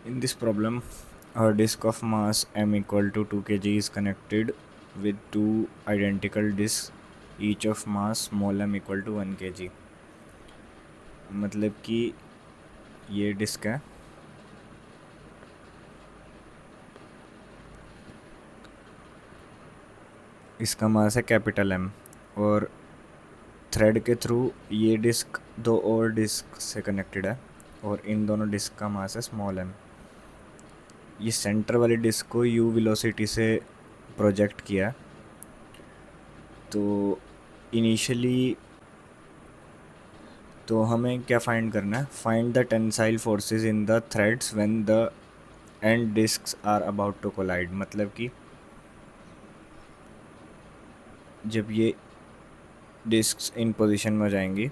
In this problem, a disk of mass m equal to 2 kg is connected with two identical disks, each of mass small m equal to 1 kg. मतलब कि ये disc है, इसका मास है capital M और thread के through ये disc दो और डिस्क से कनेक्टेड है और इन दोनों डिस्क का मास है स्मॉल m. ये सेंटर वाली डिस्क को u वेलोसिटी से प्रोजेक्ट किया. तो इनिशियली तो हमें क्या फाइंड करना है? Find the tensile forces in the threads when the end discs are about to collide. मतलब कि जब ये डिस्क्स इन पोजीशन में हो जाएंगी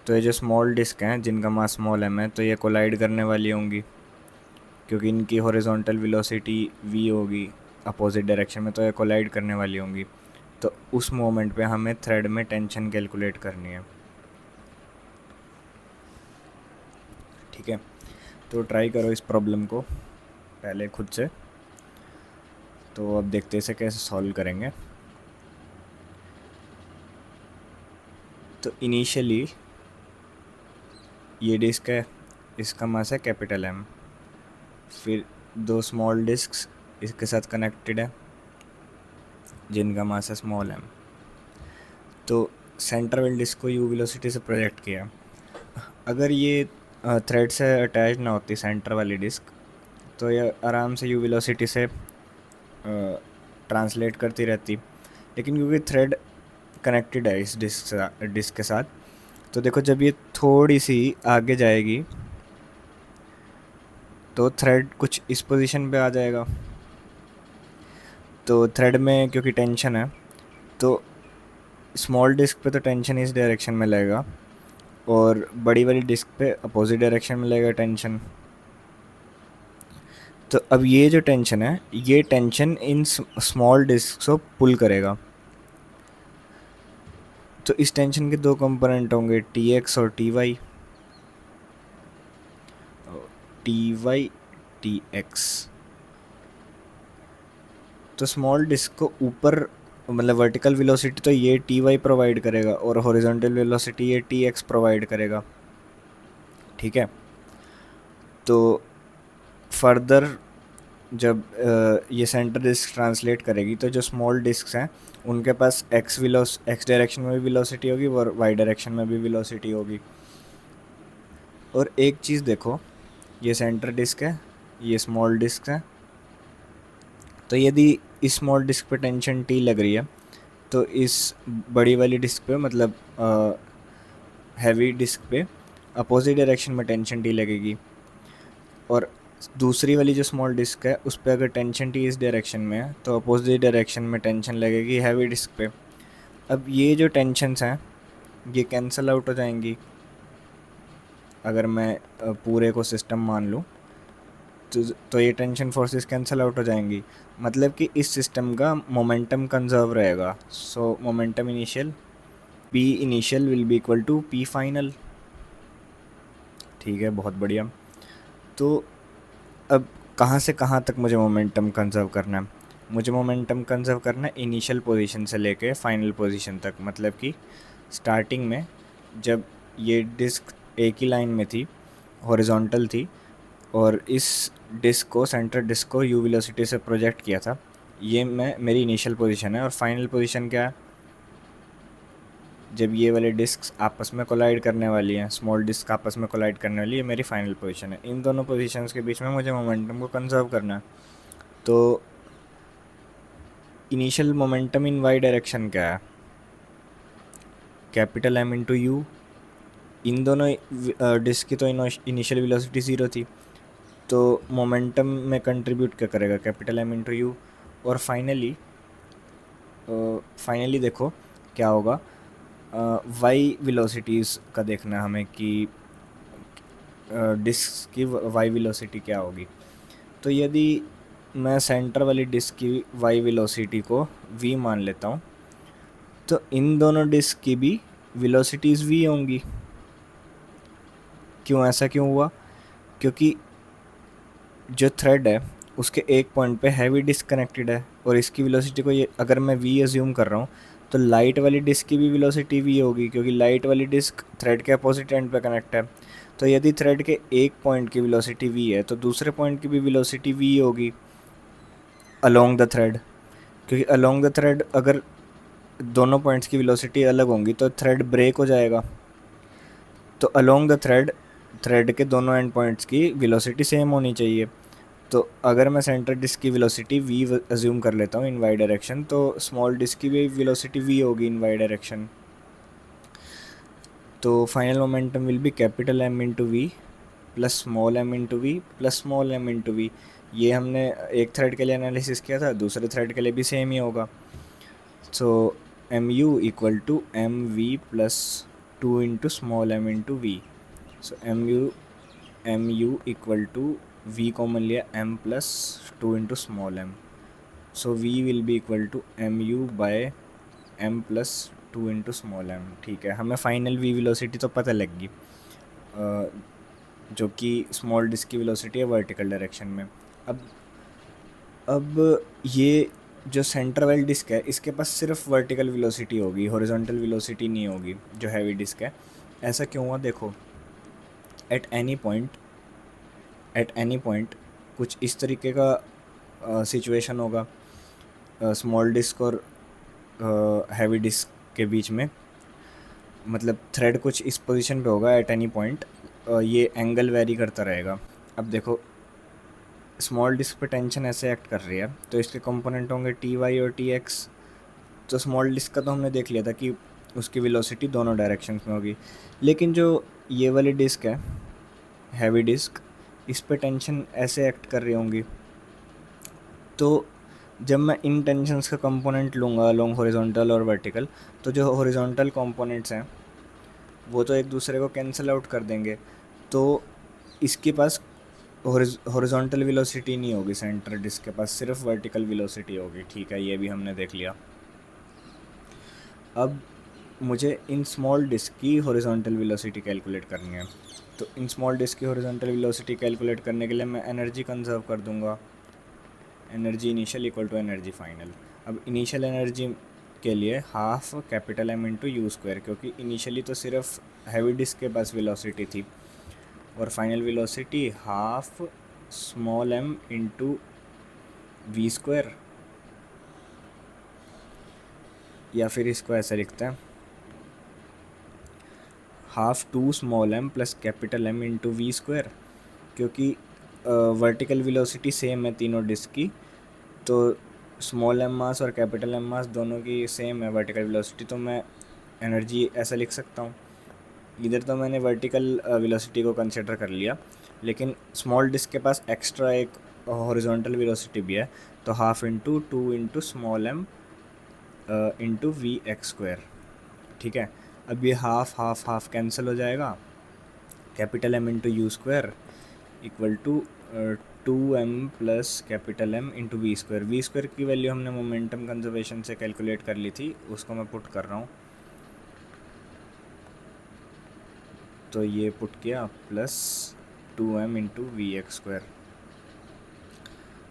तो ये जो स्मॉल डिस्क हैं जिनका मास स्मॉल m है तो ये कोलाइड करने वाली होंगी क्योंकि इनकी हॉरिजॉन्टल वेलोसिटी v होगी अपोजिट डायरेक्शन में, तो ये कोलाइड करने वाली होंगी. तो उस मोमेंट पे हमें थ्रेड में टेंशन कैलकुलेट करनी है. ठीक है, तो ट्राई करो इस प्रॉब्लम को पहले खुद से. तो अब देखते हैं इसे कैसे सॉल्व करेंगे. तो इनिशियली ये डिस्क है, इसका मास है कैपिटल M. फिर दो स्मॉल डिस्क्स इसके साथ कनेक्टेड है जिनका मास है स्मॉल m. तो सेंटर वाली डिस्क को यू वेलोसिटी से प्रोजेक्ट किया. अगर ये थ्रेड से अटैच ना होती सेंटर वाली डिस्क तो ये आराम से यू वेलोसिटी से ट्रांसलेट करती रहती. लेकिन क्योंकि थ्रेड कनेक्टेड है इस डिस्क के साथ, तो देखो जब ये थोड़ी सी आगे जाएगी तो थ्रेड कुछ इस पोजीशन पे आ जाएगा. तो थ्रेड में क्योंकि टेंशन है तो स्मॉल डिस्क पे तो टेंशन इस डायरेक्शन में लगेगा और बड़ी वाली डिस्क पे अपोजिट डायरेक्शन में लगेगा टेंशन. तो अब ये जो टेंशन है ये टेंशन इन स्मॉल डिस्क को पुल करेगा. तो इस टेंशन के दो कंपोनेंट होंगे Tx और Ty. Ty Tx. तो स्मॉल डिस्क को ऊपर मतलब वर्टिकल वेलोसिटी तो ये Ty प्रोवाइड करेगा और हॉरिजॉन्टल वेलोसिटी ये Tx प्रोवाइड करेगा. ठीक है, तो फर्दर जब ये सेंटर डिस्क ट्रांसलेट करेगी तो जो स्मॉल डिस्क हैं उनके पास एक्स डायरेक्शन में भी वेलोसिटी होगी और वाई डायरेक्शन में भी वेलोसिटी होगी. और एक चीज़ देखो, ये सेंटर डिस्क है, ये स्मॉल डिस्क है. तो यदि इस स्मॉल डिस्क पे टेंशन T लग रही है तो इस बड़ी वाली डिस्क पे मतलब हैवी डिस्क पे अपोजिट डायरेक्शन में टेंशन T लगेगी. और दूसरी वाली जो स्मॉल डिस्क है उस पर अगर टेंशन T इस डायरेक्शन में है तो अपोजिट डायरेक्शन में टेंशन लगेगी हैवी डिस्क पे. अब ये जो टेंशन्स हैं ये कैंसिल आउट हो जाएंगी अगर मैं पूरे को सिस्टम मान लूँ. तो ये टेंशन फोर्सेस कैंसिल आउट हो जाएंगी. मतलब कि इस सिस्टम का मोमेंटम कंजर्व रहेगा. So momentum initial P initial will be equal to P final. ठीक है, बहुत बढ़िया. तो अब कहाँ से कहाँ तक मुझे मोमेंटम कंजर्व करना है? मुझे मोमेंटम कंजर्व करना है इनिशियल पोजीशन से लेके फाइनल पोजीशन तक. मतलब कि स्टार्टिंग में जब ये डिस्क एक ही लाइन में थी, हॉरिजॉन्टल थी और इस डिस्क को सेंटर डिस्क को यू वेलोसिटी से प्रोजेक्ट किया था, ये मेरी इनिशियल पोजीशन है. और फाइनल पोजीशन क्या है? जब ये वाले डिस्क आपस में कोलाइड करने वाली हैं, स्मॉल डिस्क आपस में कोलाइड करने वाली है, मेरी फाइनल पोजीशन है. इन दोनों पोजीशंस के बीच में मुझे मोमेंटम को कंजर्व करना है. तो initial momentum in Y direction क्या है? Capital M into u. इन दोनों डिस्क की तो इनिशियल वेलोसिटी ज़ीरो थी, तो मोमेंटम में कंट्रीब्यूट क्या करेगा? Capital M into you. और फाइनली देखो क्या होगा. वाई वेलोसिटीज़ का देखना है हमें कि डिस्क की वाई वेलोसिटी क्या होगी. तो यदि मैं सेंटर वाली डिस्क की वाई वेलोसिटी को v मान लेता हूँ तो इन दोनों डिस्क की भी वेलोसिटीज़ v होंगी. क्यों, ऐसा क्यों हुआ? क्योंकि जो थ्रेड है उसके एक पॉइंट पे हैवी डिस्क कनेक्टेड है और इसकी वेलोसिटी को ये अगर मैं वी एज्यूम कर रहा हूँ तो लाइट वाली डिस्क की भी वेलोसिटी वी होगी क्योंकि लाइट वाली डिस्क थ्रेड के अपोजिट एंड पे कनेक्ट है। तो यदि थ्रेड के एक पॉइंट की वेलोसिटी वी है तो दूसरे पॉइंट की भी वेलोसिटी वी होगी अलोंग द थ्रेड, क्योंकि अलोंग द थ्रेड अगर दोनों पॉइंट्स की वेलोसिटी अलग होंगी तो थ्रेड ब्रेक हो जाएगा। तो अलोंग द थ्रेड थ्रेड के दोनों एंड पॉइंट्स की वेलोसिटी सेम होनी चाहिए। तो अगर मैं सेंटर डिस्क की वेलोसिटी वी अज्यूम कर लेता हूँ इन वाई डायरेक्शन तो स्मॉल डिस्क की भी वेलोसिटी वी होगी इन वाई डायरेक्शन। तो final momentum will be capital M into V plus small M into V plus small M into V. ये हमने एक थ्रेड के लिए एनालिसिस किया था, दूसरे थ्रेड के लिए भी सेम ही होगा। So M u equal to M v plus two into small M into v. So M u equal to v common लिया M plus two into small m. So v will be equal to M u by M plus two into small m. ठीक है, हमें final we velocity तो पता लग गई जो कि स्मॉल डिस्क की वेलोसिटी है वर्टिकल डायरेक्शन में। अब ये जो सेंटर वाली डिस्क है इसके पास सिर्फ वर्टिकल वेलोसिटी होगी, हॉरिजॉन्टल वेलोसिटी नहीं होगी जो हैवी डिस्क है। ऐसा क्यों हुआ देखो, एट एनी पॉइंट कुछ इस तरीके का सिचुएशन होगा स्मॉल डिस्क और हैवी डिस्क के बीच में, मतलब थ्रेड कुछ इस पोजीशन पे होगा एट एनी पॉइंट, ये एंगल वेरी करता रहेगा। अब देखो स्मॉल डिस्क पे टेंशन ऐसे एक्ट कर रही है तो इसके कंपोनेंट होंगे टी वाई और टी एक्स। तो स्मॉल डिस्क का तो हमने देख लिया था कि उसकी वेलोसिटी दोनों डायरेक्शंस में होगी, लेकिन जो ये वाली डिस्क है हैवी डिस्क, इस पे टेंशन ऐसे एक्ट कर रही होंगी। तो जब मैं इन टेंशन्स का कंपोनेंट लूँगा लॉन्ग हॉरिजॉन्टल और वर्टिकल, तो जो हॉरिजॉन्टल कंपोनेंट्स हैं वो तो एक दूसरे को कैंसिल आउट कर देंगे। तो इसके पास हॉरिजॉन्टल वेलोसिटी नहीं होगी सेंटर डिस्क के पास, सिर्फ वर्टिकल वेलोसिटी होगी। ठीक है, ये भी हमने देख लिया। अब मुझे इन स्मॉल डिस्क की हॉरिजॉन्टल वेलोसिटी कैलकुलेट करनी है। तो इन स्मॉल डिस्क की हॉरिजॉन्टल वेलोसिटी कैलकुलेट करने के लिए मैं एनर्जी कंजर्व कर दूंगा, energy initial equal to energy final. अब इनिशियल एनर्जी के लिए half capital M into U square, क्योंकि इनिशियली तो सिर्फ हैवी डिस्क के पास वेलोसिटी थी, और final velocity half small M into V square, या फिर इसको ऐसा लिखते हैं half two small M plus capital M into V square, क्योंकि वर्टिकल वेलोसिटी सेम है तीनों डिस्क की। तो स्मॉल एम मास और कैपिटल एम मास दोनों की सेम है वर्टिकल वेलोसिटी, तो मैं एनर्जी ऐसा लिख सकता हूँ। इधर तो मैंने वर्टिकल वेलोसिटी को कंसिडर कर लिया, लेकिन स्मॉल डिस्क के पास एक्स्ट्रा एक हॉरिजॉन्टल वेलोसिटी भी है, तो half into two into small M into we x square. ठीक है, अब ये हाफ हाफ हाफ कैंसिल हो जाएगा, capital M into U square equal to two M plus capital M into V square. V square की value हमने momentum conservation से calculate कर ली थी, उसको मैं पुट कर रहा हूँ। तो ये पुट किया plus two m into we x square,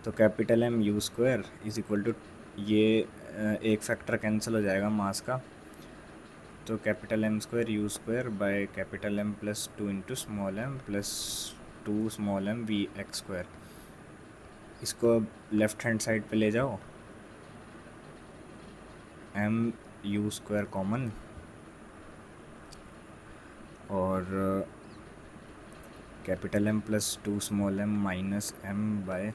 तो capital M u square is equal to, ये एक फैक्टर कैंसिल हो जाएगा मास का, तो capital M square you square by capital M plus two into small M plus two small M we x square. इसको left hand side पे ले जाओ, एम यू स्क्वायर कॉमन, और capital M plus two small m minus m by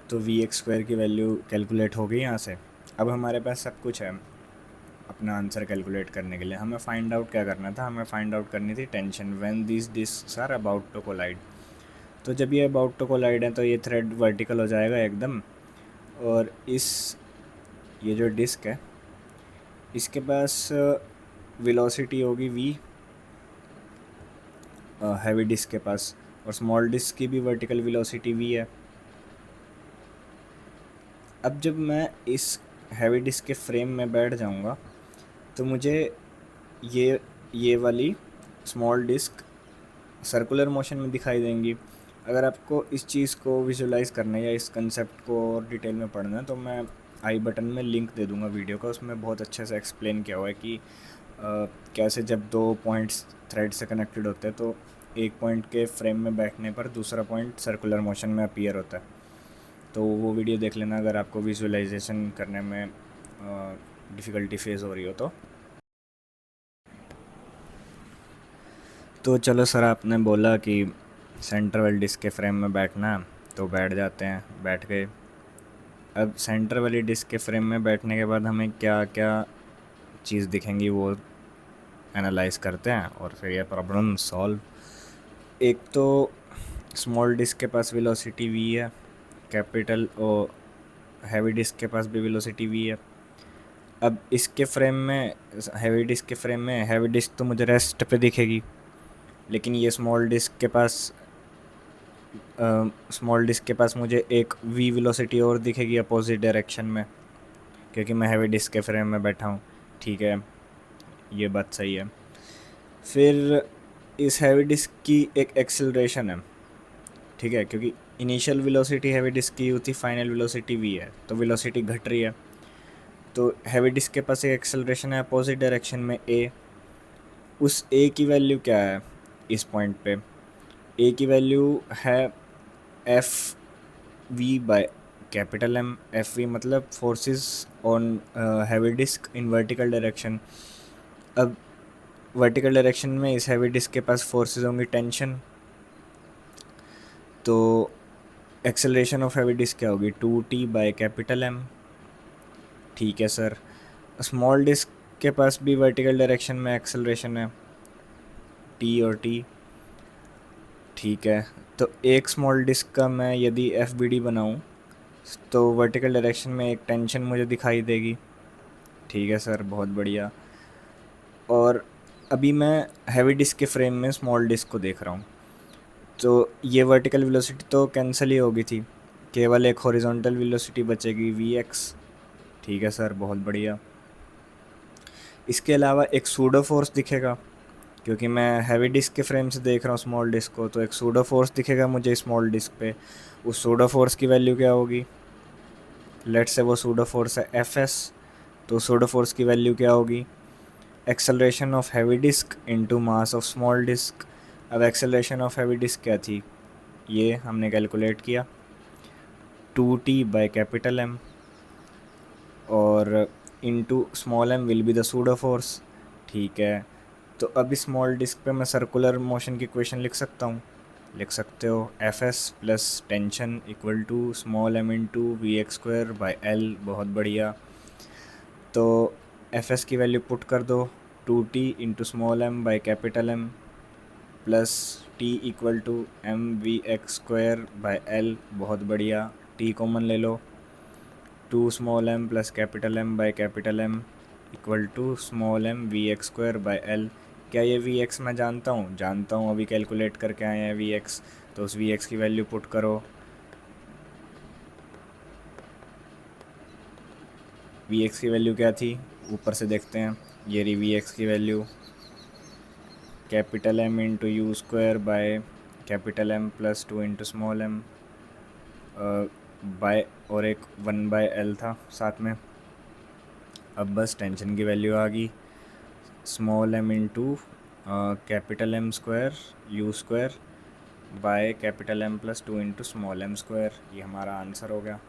तो we x square की value calculate हो गई यहाँ से। अब हमारे पास सब कुछ है अपना आंसर कैलकुलेट करने के लिए। हमें फाइंड आउट क्या करना था, हमें फाइंड आउट करनी थी tension when this discs are about to collide. तो जब ये अबाउट टू कोलाइड है तो ये थ्रेड वर्टिकल हो जाएगा एकदम, और ये जो डिस्क है इसके पास वेलोसिटी होगी v हैवी डिस्क के पास, और स्मॉल डिस्क की भी वर्टिकल वेलोसिटी v है। अब जब मैं इस हैवी डिस्क के फ्रेम में बैठ जाऊंगा तो मुझे ये वाली स्मॉल डिस्क सर्कुलर मोशन में दिखाई देंगी। अगर आपको इस चीज़ को विजुलाइज करना है या इस कंसेप्ट को और डिटेल में पढ़ना है तो मैं आई बटन में लिंक दे दूंगा वीडियो का, उसमें बहुत अच्छे से एक्सप्लेन किया हुआ है कि कैसे जब दो पॉइंट्स थ्रेड से कनेक्टेड होते हैं तो एक पॉइंट के फ्रेम में बैठने पर दूसरा पॉइंट सर्कुलर मोशन में अपीयर होता है। तो वो वीडियो देख लेना अगर आपको विजुअलाइजेशन करने में डिफ़िकल्टी फेस हो रही हो तो चलो सर, आपने बोला कि सेंटर वाली डिस्क के फ्रेम में बैठना है तो बैठ जाते हैं, बैठ गए। अब सेंटर वाली डिस्क के फ्रेम में बैठने के बाद हमें क्या क्या चीज़ दिखेंगी वो एनालाइज करते हैं और फिर ये प्रॉब्लम सॉल्व। एक तो स्मॉल डिस्क के पास वेलोसिटी v है, कैपिटल और हैवी डिस्क के पास भी वेलोसिटी v है। अब इसके फ्रेम में, हैवी डिस्क के फ्रेम में, हैवी डिस्क तो मुझे रेस्ट पे दिखेगी, लेकिन ये स्मॉल डिस्क के पास मुझे एक v वेलोसिटी और दिखेगी अपोजिट डायरेक्शन में, क्योंकि मैं हैवी डिस्क के फ्रेम में बैठा हूँ। ठीक है, ये बात सही है। फिर इस हैवी डिस्क की एक एक्सेलरेशन है, ठीक है, क्योंकि इनिशियल वेलोसिटी हैवी डिस्क की होती, फाइनल वेलोसिटी v है, तो वेलोसिटी घट रही है। तो हैवी डिस्क के पास एक एक्सेलरेशन है अपोजिट डायरेक्शन में a। उस a की वैल्यू क्या है इस पॉइंट पे? a की वैल्यू है F v by capital M. F v मतलब forces on heavy disc in vertical direction. अब वर्टिकल डायरेक्शन में इस हैवी डिस्क के पास फोर्सेस होंगी टेंशन, तो एक्सेलरेशन ऑफ हैवी डिस्क क्या होगी? 2t by capital M. ठीक है सर। स्मॉल डिस्क के पास भी वर्टिकल डायरेक्शन में एक्सेलरेशन है t और t। ठीक है, तो एक स्मॉल डिस्क का मैं यदि एफ बी डी बनाऊँ तो वर्टिकल डायरेक्शन में एक टेंशन मुझे दिखाई देगी। ठीक है सर, बहुत बढ़िया। और अभी मैं हैवी डिस्क के फ्रेम में स्मॉल डिस्क को देख रहा हूँ, तो ये वर्टिकल वेलोसिटी तो कैंसिल ही होगी थी, केवल एक हॉरिजॉन्टल वेलोसिटी बचेगी वी एक्स। ठीक है सर, बहुत बढ़िया। इसके अलावा एक सूडो फोर्स दिखेगा, क्योंकि मैं हैवी डिस्क के फ्रेम से देख रहा हूँ स्मॉल डिस्क को, तो एक सूडो फोर्स दिखेगा मुझे स्मॉल डिस्क पे। उस सूडो फोर्स की वैल्यू क्या होगी? लेट्स से वो सूडो फोर्स है एफ एस, तो सूडो फोर्स की वैल्यू क्या होगी? Acceleration of heavy disc into mass of small disc. अब एक्सेलरेशन ऑफ हैवी डिस्क क्या थी? ये हमने कैलकुलेट किया 2t बाय कैपिटल एम, और into small M will be the pseudo force. ठीक है, तो अभी स्मॉल डिस्क पे मैं सर्कुलर मोशन की इक्वेशन लिख सकता हूँ। लिख सकते हो, F S plus tension equal to small M into we x square by L. बहुत बढ़िया। तो एफ एस की वैल्यू पुट कर दो, 2t into small M by capital M plus T equal to M we x square by L. बहुत बढ़िया, T common ले लो, 2 small M plus capital M by capital M equal to small M we x square by L. क्या ये we x मैं जानता हूँ? जानता हूँ, अभी कैलकुलेट करके आए हैं वी एक्स। तो उस वी एक्स की वैल्यू पुट करो। वी एक्स की वैल्यू क्या थी? ऊपर से देखते हैं, ये रही वी एक्स की value, capital M into U square by capital M plus 2 into small M by, और एक 1 बाय एल था साथ में। अब बस टेंशन की वैल्यू आ गई, small M into capital M square you square by capital M plus 2 into small M square. ये हमारा आंसर हो गया।